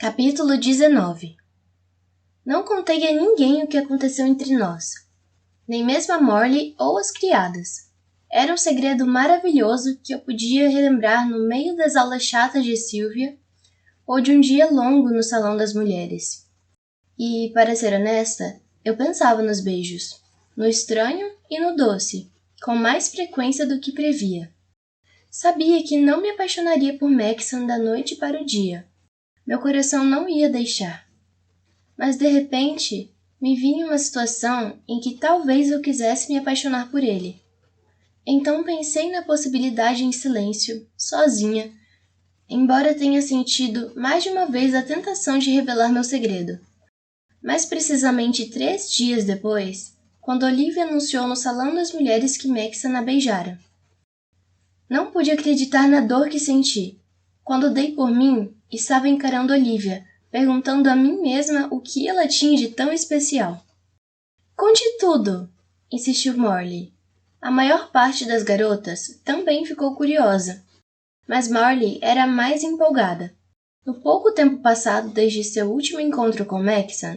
Capítulo 19. Não contei a ninguém o que aconteceu entre nós, nem mesmo a Morley ou as criadas. Era um segredo maravilhoso que eu podia relembrar no meio das aulas chatas de Sylvia ou de um dia longo no Salão das Mulheres. E, para ser honesta, eu pensava nos beijos, no estranho e no doce, com mais frequência do que previa. Sabia que não me apaixonaria por Maxon da noite para o dia. Meu coração não ia deixar. Mas, de repente, me vi em uma situação em que talvez eu quisesse me apaixonar por ele. Então pensei na possibilidade em silêncio, sozinha, embora tenha sentido mais de uma vez a tentação de revelar meu segredo. Mais precisamente 3 dias depois, quando Olivia anunciou no Salão das Mulheres que Maxon a beijara. Não pude acreditar na dor que senti. Quando dei por mim, estava encarando Olivia, perguntando a mim mesma o que ela tinha de tão especial. "Conte tudo", insistiu Morley. A maior parte das garotas também ficou curiosa, mas Morley era a mais empolgada. No pouco tempo passado desde seu último encontro com Maxon,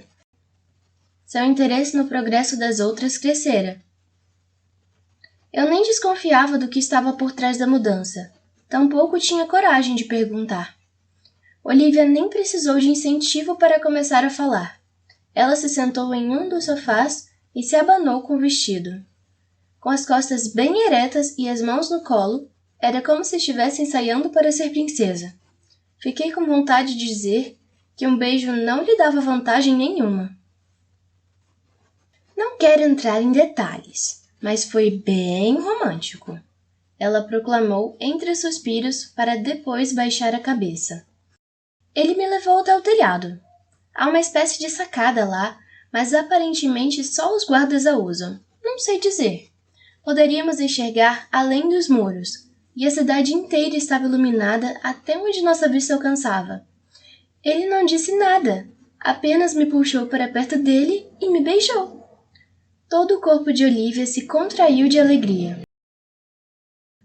seu interesse no progresso das outras crescera. Eu nem desconfiava do que estava por trás da mudança. Tampouco tinha coragem de perguntar. Olivia nem precisou de incentivo para começar a falar. Ela se sentou em um dos sofás e se abanou com o vestido. Com as costas bem eretas e as mãos no colo, era como se estivesse ensaiando para ser princesa. Fiquei com vontade de dizer que um beijo não lhe dava vantagem nenhuma. "Não quero entrar em detalhes, mas foi bem romântico", ela proclamou entre suspiros para depois baixar a cabeça. "Ele me levou até o telhado. Há uma espécie de sacada lá, mas aparentemente só os guardas a usam. Não sei dizer. Poderíamos enxergar além dos muros, e a cidade inteira estava iluminada até onde nossa vista alcançava. Ele não disse nada, apenas me puxou para perto dele e me beijou." Todo o corpo de Olivia se contraiu de alegria.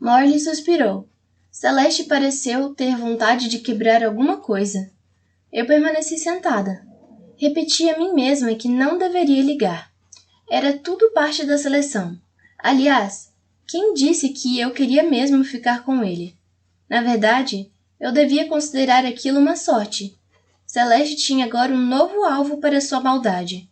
Morley suspirou. Celeste pareceu ter vontade de quebrar alguma coisa. Eu permaneci sentada. Repeti a mim mesma que não deveria ligar. Era tudo parte da seleção. Aliás, quem disse que eu queria mesmo ficar com ele? Na verdade, eu devia considerar aquilo uma sorte. Celeste tinha agora um novo alvo para sua maldade.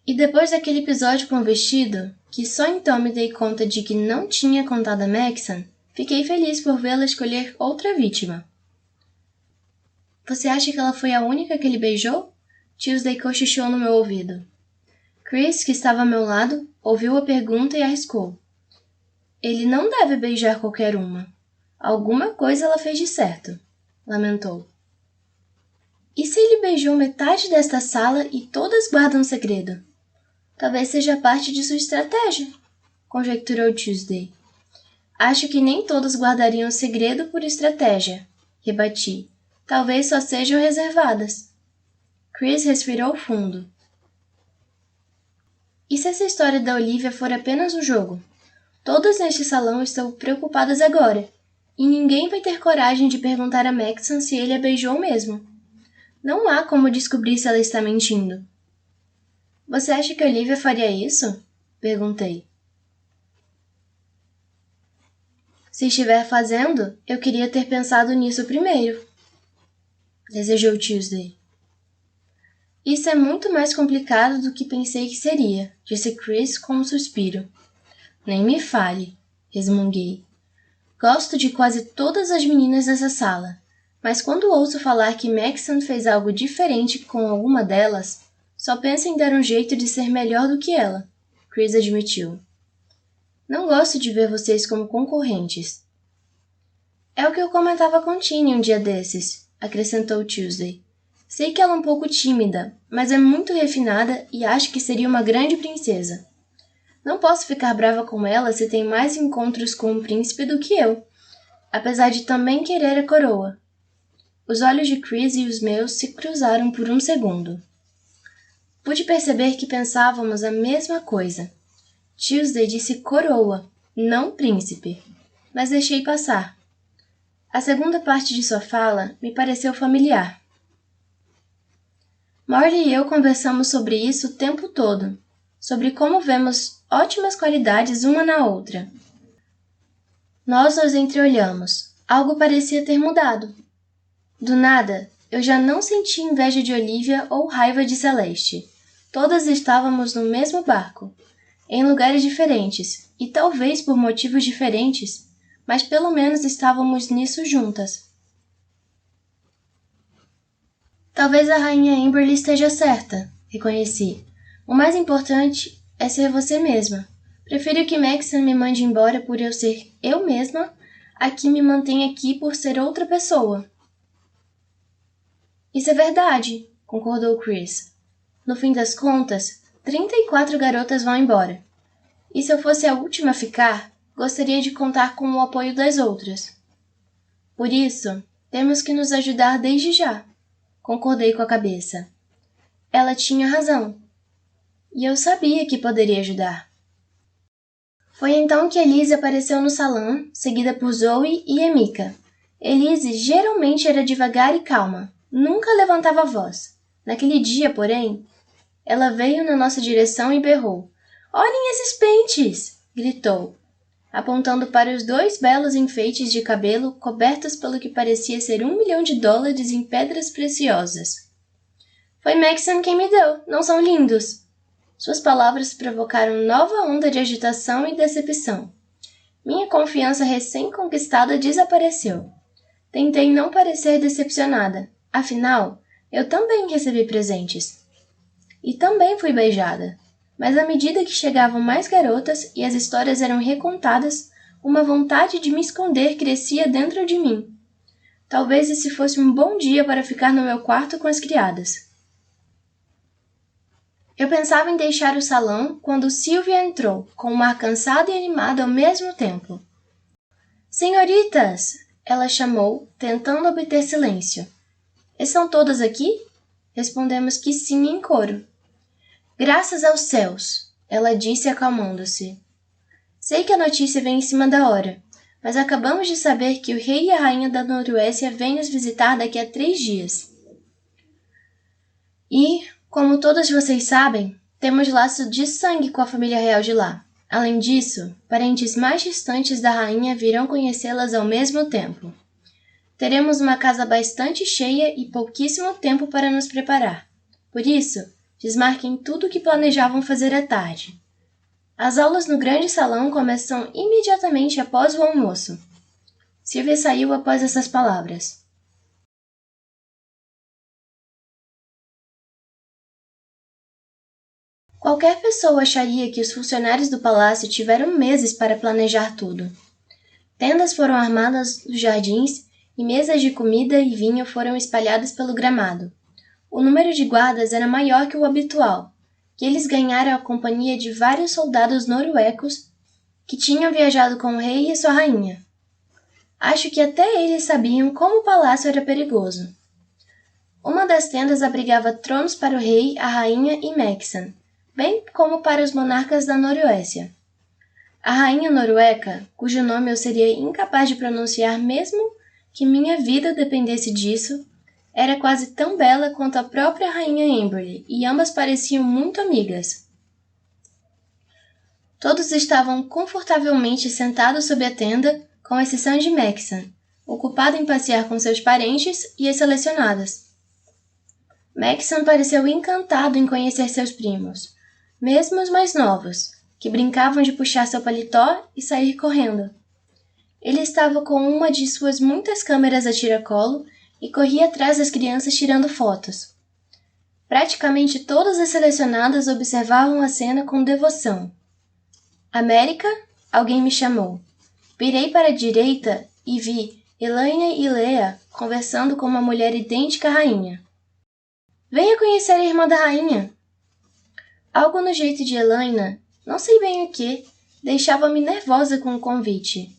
E depois daquele episódio com o vestido, que só então me dei conta de que não tinha contado a Maxon, fiquei feliz por vê-la escolher outra vítima. "Você acha que ela foi a única que ele beijou?" Tuesday cochichou no meu ouvido. Chris, que estava ao meu lado, ouviu a pergunta e arriscou. "Ele não deve beijar qualquer uma. Alguma coisa ela fez de certo", lamentou. "E se ele beijou metade desta sala e todas guardam segredo? Talvez seja parte de sua estratégia", conjecturou Tuesday. "Acho que nem todos guardariam segredo por estratégia", rebati. "Talvez só sejam reservadas." Chris respirou fundo. "E se essa história da Olivia for apenas um jogo? Todas neste salão estão preocupadas agora, e ninguém vai ter coragem de perguntar a Maxon se ele a beijou mesmo. Não há como descobrir se ela está mentindo." "Você acha que Olivia faria isso?" perguntei. "Se estiver fazendo, eu queria ter pensado nisso primeiro", desejou Tuesday. "Isso é muito mais complicado do que pensei que seria", disse Chris com um suspiro. "Nem me fale", resmunguei. "Gosto de quase todas as meninas dessa sala, mas quando ouço falar que Maxon fez algo diferente com alguma delas, só penso em dar um jeito de ser melhor do que ela", Chris admitiu. "Não gosto de ver vocês como concorrentes." "É o que eu comentava com Tini um dia desses", acrescentou Tuesday. "Sei que ela é um pouco tímida, mas é muito refinada e acho que seria uma grande princesa. Não posso ficar brava com ela se tem mais encontros com um príncipe do que eu, apesar de também querer a coroa." Os olhos de Chris e os meus se cruzaram por um segundo. Pude perceber que pensávamos a mesma coisa. Tuesday disse coroa, não príncipe, mas deixei passar. A segunda parte de sua fala me pareceu familiar. Morley e eu conversamos sobre isso o tempo todo, sobre como vemos ótimas qualidades uma na outra. Nós nos entreolhamos. Algo parecia ter mudado. Do nada, eu já não sentia inveja de Olivia ou raiva de Celeste. Todas estávamos no mesmo barco, em lugares diferentes, e talvez por motivos diferentes, mas pelo menos estávamos nisso juntas. Talvez a rainha Amberly esteja certa, reconheci. O mais importante é ser você mesma. Prefiro que Maxon me mande embora por eu ser eu mesma, a que me mantém aqui por ser outra pessoa. Isso é verdade, concordou Chris. No fim das contas, 34 garotas vão embora. E se eu fosse a última a ficar, gostaria de contar com o apoio das outras. Por isso, temos que nos ajudar desde já. Concordei com a cabeça. Ela tinha razão. E eu sabia que poderia ajudar. Foi então que Elise apareceu no salão, seguida por Zoe e Emika. Elise geralmente era devagar e calma, nunca levantava a voz. Naquele dia, porém, ela veio na nossa direção e berrou. "Olhem esses pentes!" gritou, apontando para os 2 belos enfeites de cabelo cobertos pelo que parecia ser $1 milhão em pedras preciosas. "Foi Maxon quem me deu, não são lindos?" Suas palavras provocaram nova onda de agitação e decepção. Minha confiança recém-conquistada desapareceu. Tentei não parecer decepcionada, afinal, eu também recebi presentes. E também fui beijada. Mas à medida que chegavam mais garotas e as histórias eram recontadas, uma vontade de me esconder crescia dentro de mim. Talvez esse fosse um bom dia para ficar no meu quarto com as criadas. Eu pensava em deixar o salão quando Sylvia entrou, com um ar cansado e animado ao mesmo tempo. "Senhoritas!" ela chamou, tentando obter silêncio. "Estão todas aqui?" Respondemos que sim em coro. "Graças aos céus!" ela disse acalmando-se. "Sei que a notícia vem em cima da hora, mas acabamos de saber que o rei e a rainha da Noruécia vêm nos visitar daqui a 3 dias. E, como todos vocês sabem, temos laço de sangue com a família real de lá. Além disso, parentes mais distantes da rainha virão conhecê-las ao mesmo tempo. Teremos uma casa bastante cheia e pouquíssimo tempo para nos preparar. Por isso, desmarquem tudo o que planejavam fazer à tarde. As aulas no grande salão começam imediatamente após o almoço." Sylvia saiu após essas palavras. Qualquer pessoa acharia que os funcionários do palácio tiveram meses para planejar tudo. Tendas foram armadas nos jardins e mesas de comida e vinho foram espalhadas pelo gramado. O número de guardas era maior que o habitual, que eles ganharam a companhia de vários soldados noruecos que tinham viajado com o rei e sua rainha. Acho que até eles sabiam como o palácio era perigoso. Uma das tendas abrigava tronos para o rei, a rainha e Maxon, bem como para os monarcas da Noruécia. A rainha norueca, cujo nome eu seria incapaz de pronunciar mesmo que minha vida dependesse disso, era quase tão bela quanto a própria rainha Amberly, e ambas pareciam muito amigas. Todos estavam confortavelmente sentados sob a tenda, com exceção de Maxon, ocupado em passear com seus parentes e as selecionadas. Maxon pareceu encantado em conhecer seus primos, mesmo os mais novos, que brincavam de puxar seu paletó e sair correndo. Ele estava com uma de suas muitas câmeras a tiracolo e corria atrás das crianças tirando fotos. Praticamente todas as selecionadas observavam a cena com devoção. "América?" Alguém me chamou. Virei para a direita e vi Elaine e Leah conversando com uma mulher idêntica à rainha. "Venha conhecer a irmã da rainha." Algo no jeito de Elaine, não sei bem o que, deixava-me nervosa com o convite.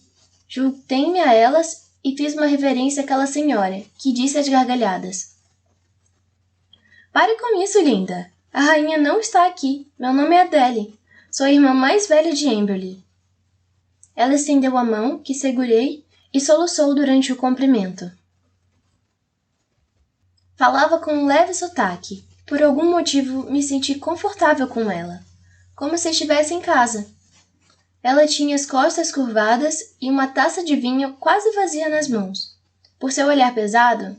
Juntei-me a elas e fiz uma reverência àquela senhora, que disse às gargalhadas: "Pare com isso, linda. A rainha não está aqui. Meu nome é Adele. Sou a irmã mais velha de Amberly." Ela estendeu a mão, que segurei, e soluçou durante o cumprimento. Falava com um leve sotaque. Por algum motivo, me senti confortável com ela, como se estivesse em casa. Ela tinha as costas curvadas e uma taça de vinho quase vazia nas mãos. Por seu olhar pesado,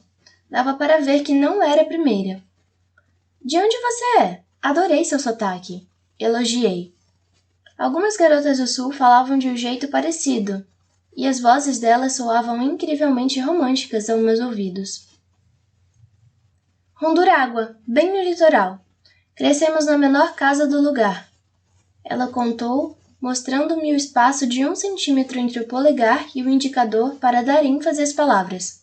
dava para ver que não era a primeira. De onde você é? Adorei seu sotaque. Elogiei. Algumas garotas do sul falavam de um jeito parecido, e as vozes delas soavam incrivelmente românticas aos meus ouvidos. Hondurágua, bem no litoral. Crescemos na menor casa do lugar. Ela contou, mostrando-me o espaço de 1 centímetro entre o polegar e o indicador para dar ênfase às palavras.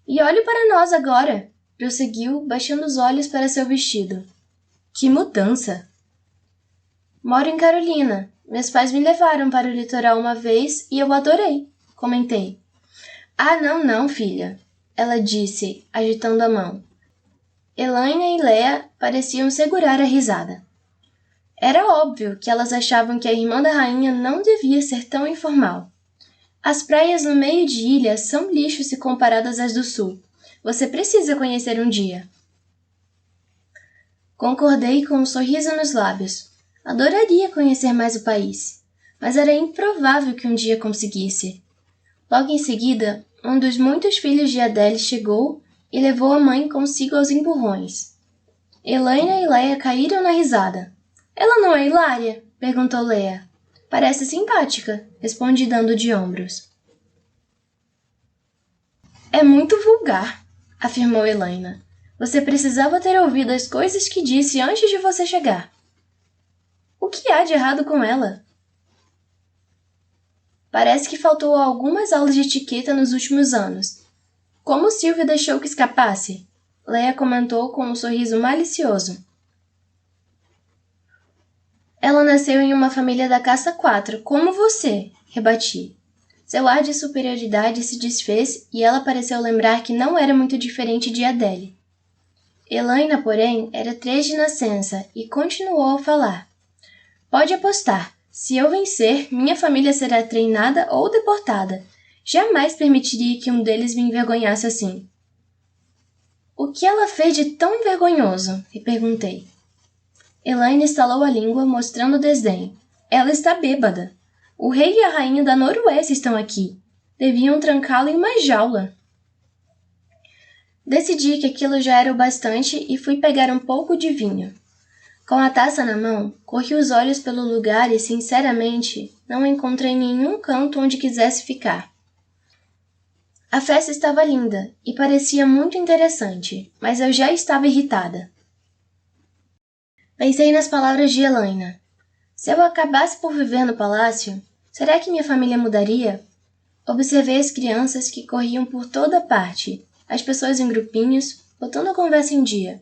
E olhe para nós agora, prosseguiu, baixando os olhos para seu vestido. Que mudança! Moro em Carolina. Meus pais me levaram para o litoral uma vez e eu adorei, comentei. Ah, não, filha, ela disse, agitando a mão. Elaine e Leia pareciam segurar a risada. Era óbvio que elas achavam que a irmã da rainha não devia ser tão informal. As praias no meio de ilha são lixo se comparadas às do sul. Você precisa conhecer um dia. Concordei com um sorriso nos lábios. Adoraria conhecer mais o país, mas era improvável que um dia conseguisse. Logo em seguida, um dos muitos filhos de Adele chegou e levou a mãe consigo aos empurrões. Elaine e Leia caíram na risada. Ela não é hilária? Perguntou Leia. Parece simpática, respondi dando de ombros. É muito vulgar, afirmou Elaine. Você precisava ter ouvido as coisas que disse antes de você chegar. O que há de errado com ela? Parece que faltou algumas aulas de etiqueta nos últimos anos. Como Sylvia deixou que escapasse? Leia comentou com um sorriso malicioso. Ela nasceu em uma família da casta 4, como você, rebati. Seu ar de superioridade se desfez e ela pareceu lembrar que não era muito diferente de Adele. Elaine, porém, era 3 de nascença e continuou a falar. Pode apostar. Se eu vencer, minha família será treinada ou deportada. Jamais permitiria que um deles me envergonhasse assim. O que ela fez de tão vergonhoso? Me perguntei. Elaine estalou a língua, mostrando desdém. Ela está bêbada. O rei e a rainha da Noruega estão aqui. Deviam trancá-la em uma jaula. Decidi que aquilo já era o bastante e fui pegar um pouco de vinho. Com a taça na mão, corri os olhos pelo lugar e, sinceramente, não encontrei nenhum canto onde quisesse ficar. A festa estava linda e parecia muito interessante, mas eu já estava irritada. Pensei nas palavras de Elaine. Se eu acabasse por viver no palácio, será que minha família mudaria? Observei as crianças que corriam por toda parte, as pessoas em grupinhos, botando a conversa em dia.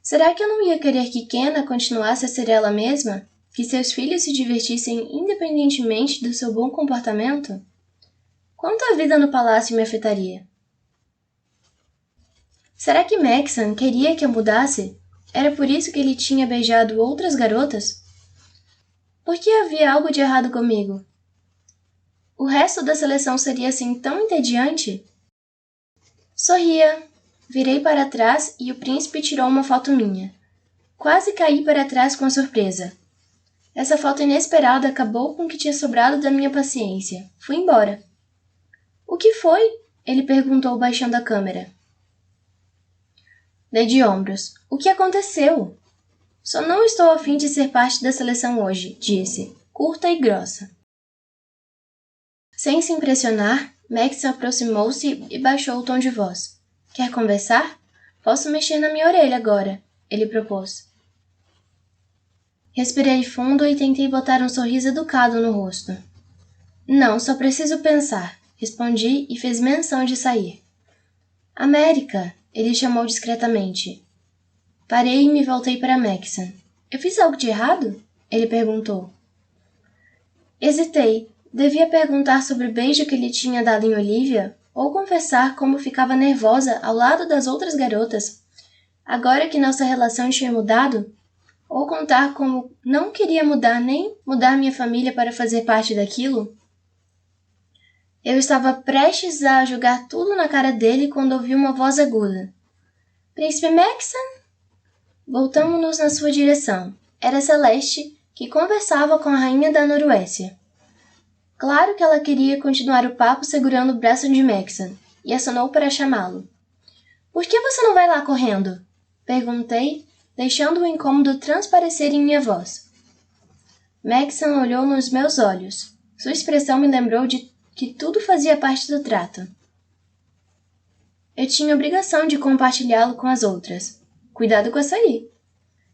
Será que eu não ia querer que Kenna continuasse a ser ela mesma? Que seus filhos se divertissem independentemente do seu bom comportamento? Quanto a vida no palácio me afetaria? Será que Maxon queria que eu mudasse? Era por isso que ele tinha beijado outras garotas? Por que havia algo de errado comigo? O resto da seleção seria assim tão entediante? Sorria. Virei para trás e o príncipe tirou uma foto minha. Quase caí para trás com surpresa. Essa foto inesperada acabou com o que tinha sobrado da minha paciência. Fui embora. O que foi? Ele perguntou baixando a câmera. Dei de ombros. O que aconteceu? Só não estou a fim de ser parte da seleção hoje, disse, curta e grossa. Sem se impressionar, Max aproximou-se e baixou o tom de voz. Quer conversar? Posso mexer na minha orelha agora, ele propôs. Respirei fundo e tentei botar um sorriso educado no rosto. Não, só preciso pensar, respondi e fiz menção de sair. América, ele chamou discretamente. Parei e me voltei para Maxon. Eu fiz algo de errado? Ele perguntou. Hesitei. Devia perguntar sobre o beijo que ele tinha dado em Olivia ou confessar como ficava nervosa ao lado das outras garotas, agora que nossa relação tinha mudado, ou contar como não queria mudar nem mudar minha família para fazer parte daquilo? Eu estava prestes a jogar tudo na cara dele quando ouvi uma voz aguda. Príncipe Maxon? Voltamos-nos na sua direção. Era Celeste, que conversava com a rainha da Noruécia. Claro que ela queria continuar o papo segurando o braço de Maxon, e acenou para chamá-lo. Por que você não vai lá correndo? Perguntei, deixando o incômodo transparecer em minha voz. Maxon olhou nos meus olhos. Sua expressão me lembrou de que tudo fazia parte do trato. Eu tinha obrigação de compartilhá-lo com as outras. Cuidado com açaí.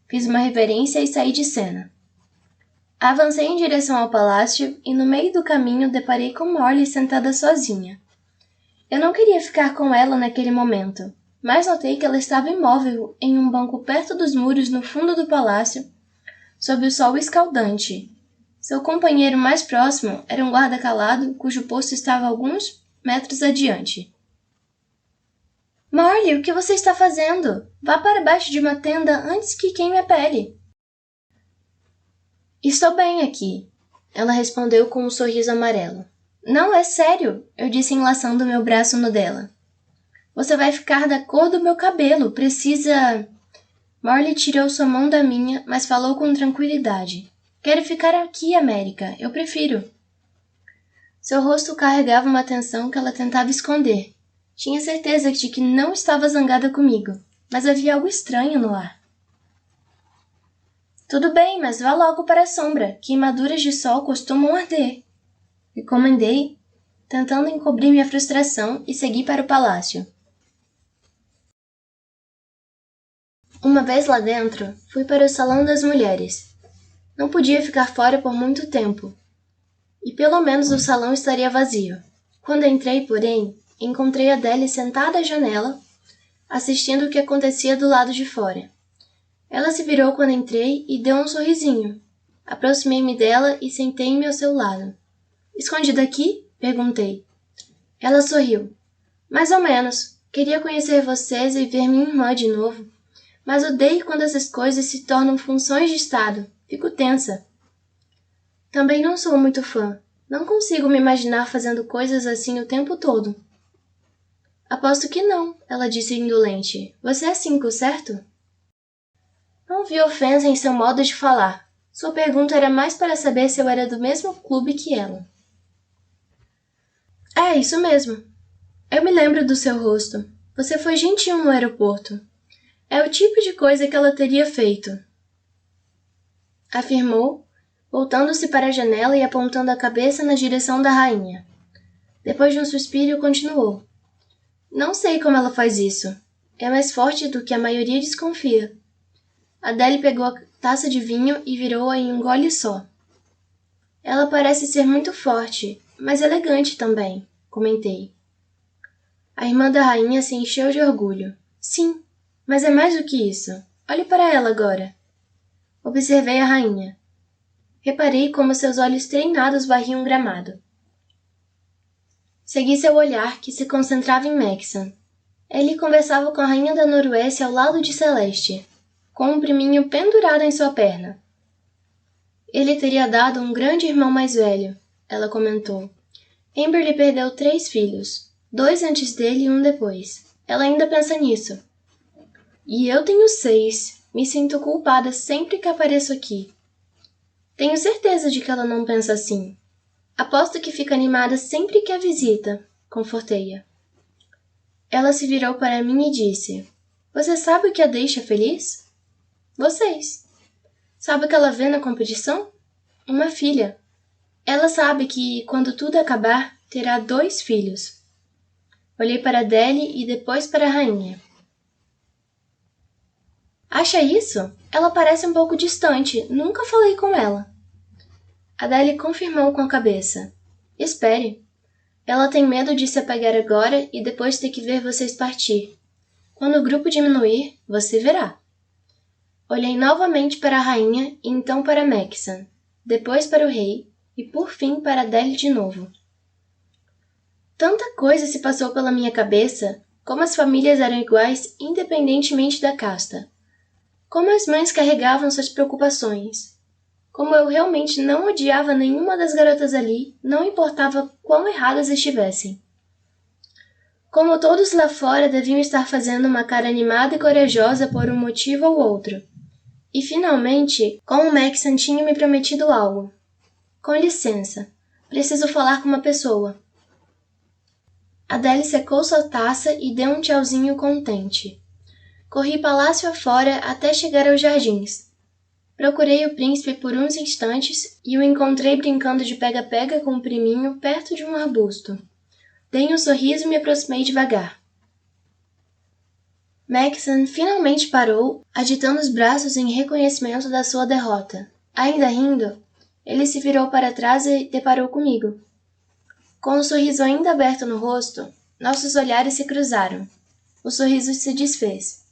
Fiz uma reverência e saí de cena. Avancei em direção ao palácio e no meio do caminho deparei com Morley sentada sozinha. Eu não queria ficar com ela naquele momento, mas notei que ela estava imóvel em um banco perto dos muros no fundo do palácio, sob o sol escaldante. Seu companheiro mais próximo era um guarda calado, cujo posto estava alguns metros adiante. Morley, o que você está fazendo? Vá para baixo de uma tenda antes que queime a pele. Estou bem aqui, ela respondeu com um sorriso amarelo. Não, é sério, eu disse enlaçando meu braço no dela. Você vai ficar da cor do meu cabelo, precisa... Morley tirou sua mão da minha, mas falou com tranquilidade. Quero ficar aqui, América, eu prefiro. Seu rosto carregava uma tensão que ela tentava esconder. Tinha certeza de que não estava zangada comigo, mas havia algo estranho no ar. Tudo bem, mas vá logo para a sombra, queimaduras de sol costumam arder. Recomendei, tentando encobrir minha frustração, e segui para o palácio. Uma vez lá dentro, fui para o salão das mulheres. Não podia ficar fora por muito tempo, e pelo menos o salão estaria vazio. Quando entrei, porém, encontrei Adele sentada à janela, assistindo o que acontecia do lado de fora. Ela se virou quando entrei e deu um sorrisinho. Aproximei-me dela e sentei-me ao seu lado. Escondida aqui? Perguntei. Ela sorriu. Mais ou menos. Queria conhecer vocês e ver minha irmã de novo. Mas odeio quando essas coisas se tornam funções de Estado. Fico tensa. Também não sou muito fã. Não consigo me imaginar fazendo coisas assim o tempo todo. Aposto que não, ela disse indolente. Você é 5, certo? Não vi ofensa em seu modo de falar. Sua pergunta era mais para saber se eu era do mesmo clube que ela. É, isso mesmo. Eu me lembro do seu rosto. Você foi gentil no aeroporto. É o tipo de coisa que ela teria feito. Afirmou, voltando-se para a janela e apontando a cabeça na direção da rainha. Depois de um suspiro, continuou. Não sei como ela faz isso. É mais forte do que a maioria desconfia. Adele pegou a taça de vinho e virou-a em um gole só. Ela parece ser muito forte, mas elegante também, comentei. A irmã da rainha se encheu de orgulho. Sim, mas é mais do que isso. Olhe para ela agora. Observei a rainha. Reparei como seus olhos treinados varriam o gramado. Segui seu olhar, que se concentrava em Maxon. Ele conversava com a rainha da Noruécia ao lado de Celeste, com um priminho pendurado em sua perna. Ele teria dado um grande irmão mais velho, ela comentou. Amberly perdeu 3 filhos, 2 antes dele e 1 depois. Ela ainda pensa nisso. E eu tenho 6. Me sinto culpada sempre que apareço aqui. Tenho certeza de que ela não pensa assim. Aposto que fica animada sempre que a visita, confortei-a. Ela se virou para mim e disse, Você sabe o que a deixa feliz? Vocês. Sabe o que ela vê na competição? Uma filha. Ela sabe que, quando tudo acabar, terá 2 filhos. Olhei para Adele e depois para a rainha. Acha isso? Ela parece um pouco distante. Nunca falei com ela. Adele confirmou com a cabeça. Espere. Ela tem medo de se apagar agora e depois ter que ver vocês partir. Quando o grupo diminuir, você verá. Olhei novamente para a rainha e então para Maxon, depois para o rei e por fim para Adele de novo. Tanta coisa se passou pela minha cabeça, como as famílias eram iguais independentemente da casta. Como as mães carregavam suas preocupações. Como eu realmente não odiava nenhuma das garotas ali, não importava quão erradas estivessem. Como todos lá fora deviam estar fazendo uma cara animada e corajosa por um motivo ou outro. E finalmente, como o Maxon tinha me prometido algo. Com licença, preciso falar com uma pessoa. Adele secou sua taça e deu um tchauzinho contente. Corri palácio afora até chegar aos jardins. Procurei o príncipe por uns instantes e o encontrei brincando de pega-pega com o priminho perto de um arbusto. Dei um sorriso e me aproximei devagar. Maxon finalmente parou, agitando os braços em reconhecimento da sua derrota. Ainda rindo, ele se virou para trás e deparou comigo. Com o sorriso ainda aberto no rosto, nossos olhares se cruzaram. O sorriso se desfez.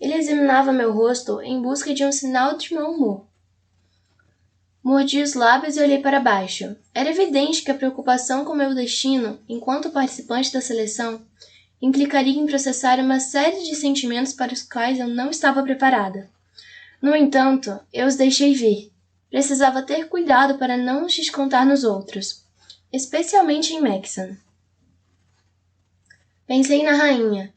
Ele examinava meu rosto em busca de um sinal de mau humor. Mordi os lábios e olhei para baixo. Era evidente que a preocupação com meu destino, enquanto participante da seleção, implicaria em processar uma série de sentimentos para os quais eu não estava preparada. No entanto, eu os deixei vir. Precisava ter cuidado para não os descontar nos outros, especialmente em Maxon. Pensei na rainha,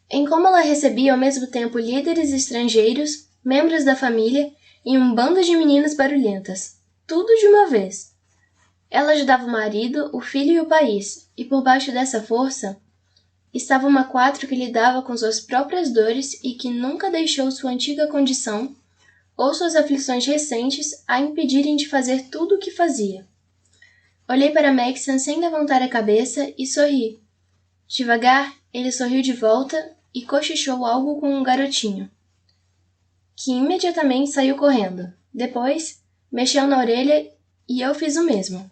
em como ela recebia ao mesmo tempo líderes estrangeiros, membros da família e um bando de meninas barulhentas. Tudo de uma vez. Ela ajudava o marido, o filho e o país, e por baixo dessa força estava uma quatro que lidava com suas próprias dores e que nunca deixou sua antiga condição ou suas aflições recentes a impedirem de fazer tudo o que fazia. Olhei para Maxon sem levantar a cabeça e sorri. Devagar, ele sorriu de volta e cochichou algo com um garotinho, que imediatamente saiu correndo. Depois, mexeu na orelha e eu fiz o mesmo.